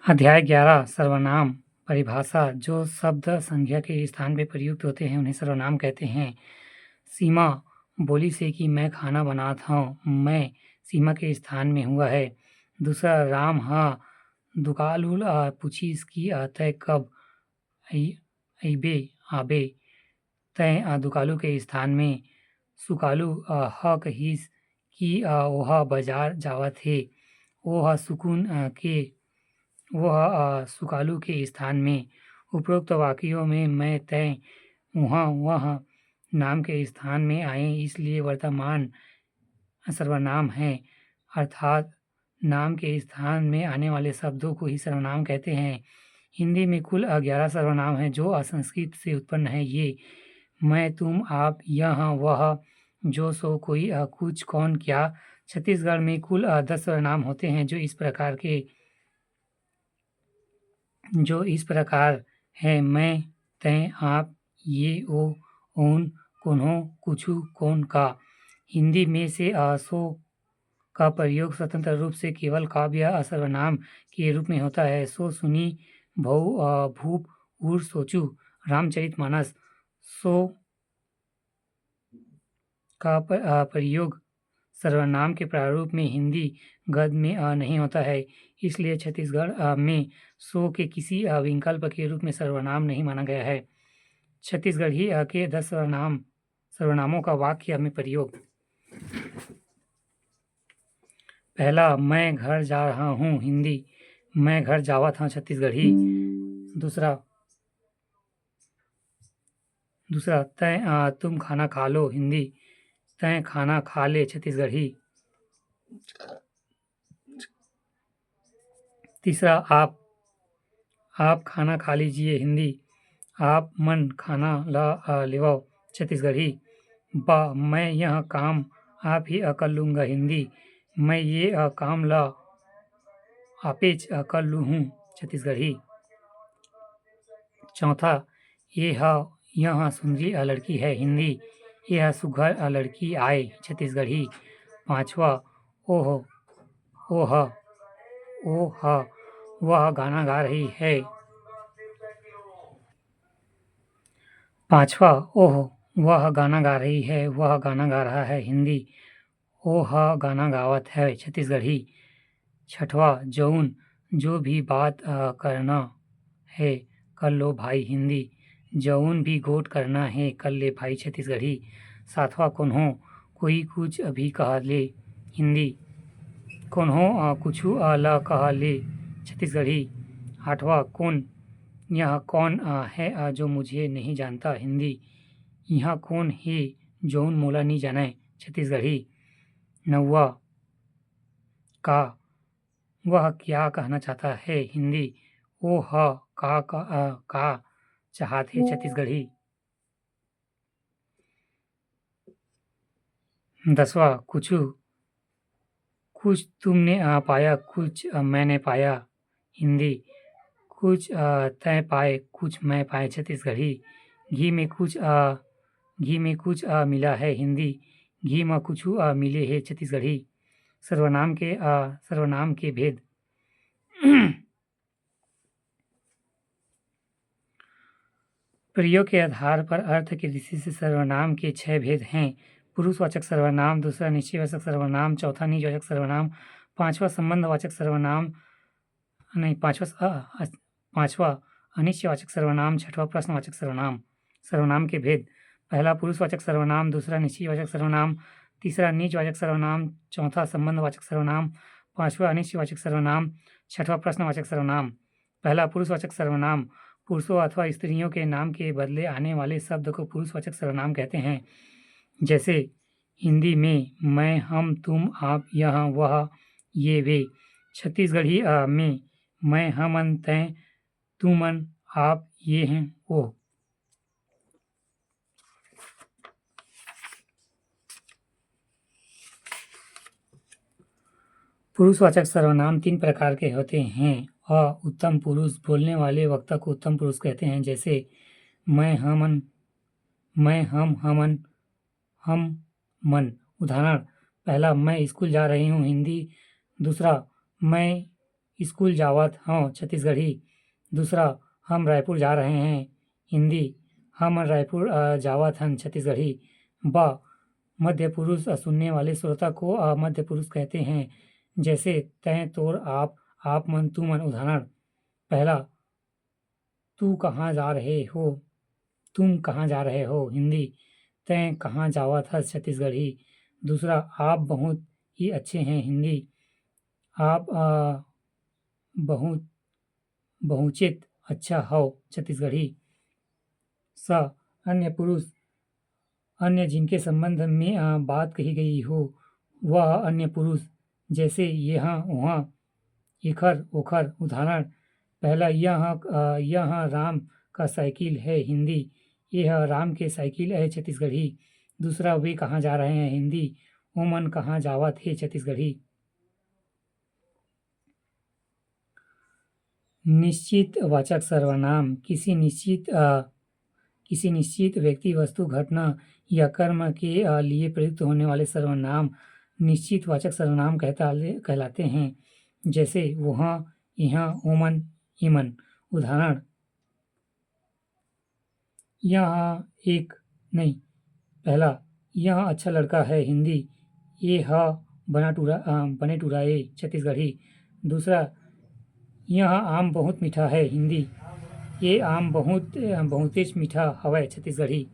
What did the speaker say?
अध्याय 11 सर्वनाम परिभाषा। जो शब्द संज्ञा के स्थान पे प्रयुक्त होते हैं उन्हें सर्वनाम कहते हैं। सीमा बोली से कि मैं खाना बनाता हूँ, मैं सीमा के स्थान में हुआ है। दूसरा राम हाँ दुकालुल पूछी इसकी तय कब अबे आबे तय दुकालू के स्थान में। सुकालू ह कहीस कि वह बाजार जावत है, वह सुकून के वह सुकालू के स्थान में। उपरोक्त वाक्यों में मैं तय वह नाम के स्थान में आए इसलिए वर्तमान सर्वनाम है, अर्थात नाम के स्थान में आने वाले शब्दों को ही सर्वनाम कहते हैं। हिंदी में कुल 11 सर्वनाम हैं जो संस्कृत से उत्पन्न है। ये मैं, तुम, आप, यह, वह, जो, सो, कोई, कुछ, कौन, क्या। छत्तीसगढ़ में कुल 10 सर्वनाम होते हैं जो इस प्रकार है मैं, तय, आप, ये, ओ, उन, कोन्हो, कुछु, कौन, का। हिंदी में से सो का प्रयोग स्वतंत्र रूप से केवल काव्य सर्वनाम के रूप में होता है। सो, सुनी, भऊ, भूप, उर, सोचू। रामचरितमानस सो का प्रयोग सर्वनाम के प्रारूप में हिंदी गद्य में नहीं होता है, इसलिए छत्तीसगढ़ में सो के किसी विकल्प के रूप में सर्वनाम नहीं माना गया है। छत्तीसगढ़ी के 10 सर्वनामों का वाक्य में प्रयोग। पहला मैं घर जा रहा हूँ, हिंदी मैं घर जावत हूँ, छत्तीसगढ़ी। दूसरा तय तुम खाना खा लो, हिंदी तय खाना खा ले, छत्तीसगढ़ी। तीसरा आप खाना खा लीजिए, हिंदी आप मन खाना ला लेवाओ, छत्तीसगढ़ी। मैं यह काम आप ही कर लूँगा, हिंदी मैं ये काम ला आपेच कर लूँ हूँ, छत्तीसगढ़ी। चौथा यह सुंदरी लड़की है, हिंदी यह सुघर लड़की आए, छत्तीसगढ़ी। पांचवा ओह वह गाना गा रही है। वह गाना गा रही है, वह गाना गा रहा है, हिंदी ओह गाना गावत है, छत्तीसगढ़ी। छठवा जौन जो भी बात करना है कर लो भाई, हिंदी जौन भी गोट करना है कर ले भाई, छत्तीसगढ़ी। सातवां कोन्हो कोई कुछ भी कह ले, हिंदी कोन्हो कुछु ला कह ले, छत्तीसगढ़ी। आठवां कौन यह कौन है जो मुझे नहीं जानता, हिंदी यह कौन है जौन मोला नहीं जाने, छत्तीसगढ़ी। नौवा का वह क्या कहना चाहता है, हिंदी वो का चाहते, छत्तीसगढ़ी। 10वां कुछ तुमने पाया कुछ मैंने पाया, हिंदी कुछ तय पाए कुछ मैं पाए, छत्तीसगढ़ी। घी में कुछ मिला है, हिंदी घी में कुछ मिले है, छत्तीसगढ़ी। सर्वनाम के भेद। प्रयोग के आधार पर अर्थ के दृष्टि से सर्वनाम के 6 भेद हैं। पुरुषवाचक सर्वनाम, दूसरा निश्चयवाचक सर्वनाम, चौथा निजवाचक सर्वनाम, पांचवा अनिश्चयवाचक सर्वनाम, छठवां प्रश्नवाचक सर्वनाम। सर्वनाम के भेद। पहला पुरुषवाचक सर्वनाम, दूसरा निश्चयवाचक सर्वनाम, तीसरा निजवाचक सर्वनाम, चौथा संबंधवाचक सर्वनाम, पांचवा अनिश्चयवाचक सर्वनाम, छठवां प्रश्नवाचक सर्वनाम। पहला पुरुषवाचक सर्वनाम पुरुषों अथवा स्त्रियों के नाम के बदले आने वाले शब्द को पुरुषवाचक सर्वनाम कहते हैं। जैसे हिंदी में मैं, हम, तुम, आप, यह, वह, ये, वे। छत्तीसगढ़ी में मैं, हमन, तय, तुमन, आप, ये हैं, वो। पुरुषवाचक सर्वनाम 3 प्रकार के होते हैं। उत्तम पुरुष बोलने वाले वक्ता को उत्तम पुरुष कहते हैं। जैसे मैं, हम, हमन, हम, मन। उदाहरण पहला मैं स्कूल जा रही हूँ, हिंदी। दूसरा मैं स्कूल जावत हूँ छत्तीसगढ़ी। दूसरा, हम रायपुर जा रहे हैं हिंदी, हम रायपुर जावत हन छत्तीसगढ़ी। ब, मध्य पुरुष सुनने वाले श्रोता को मध्य पुरुष कहते हैं, जैसे तैं, तोर, आप मन, तू मन। उदाहरण: पहला, तू कहाँ जा रहे हो, तुम कहाँ जा रहे हो हिंदी, तैं कहाँ जावत हस छत्तीसगढ़ी। दूसरा, आप बहुत ही अच्छे हैं हिंदी, आप बहुत बहुचित अच्छा हो छत्तीसगढ़ी। स, अन्य पुरुष, अन्य जिनके संबंध में बात कही गई हो वह अन्य पुरुष, जैसे यहाँ वहाँ, इखर ओखर। उदाहरण: पहला, यह राम का साइकिल है हिंदी, यह राम के साइकिल है छत्तीसगढ़ी। दूसरा, वे कहाँ जा रहे हैं हिंदी, ओमन कहाँ जावत है छत्तीसगढ़ी। निश्चित वाचक सर्वनाम किसी निश्चित व्यक्ति, वस्तु, घटना या कर्म के लिए प्रयुक्त होने वाले सर्वनाम निश्चित वाचक सर्वनाम कहलाते हैं, जैसे वहाँ, यहाँ, ओमन, ईमन। उदाहरण: यहाँ एक नहीं। पहला, यह अच्छा लड़का है हिंदी, ये बने टुराए छत्तीसगढ़ी। दूसरा, यह आम बहुत मीठा है हिंदी, ये आम बहुतेच मीठा हवय छत्तीसगढ़ी।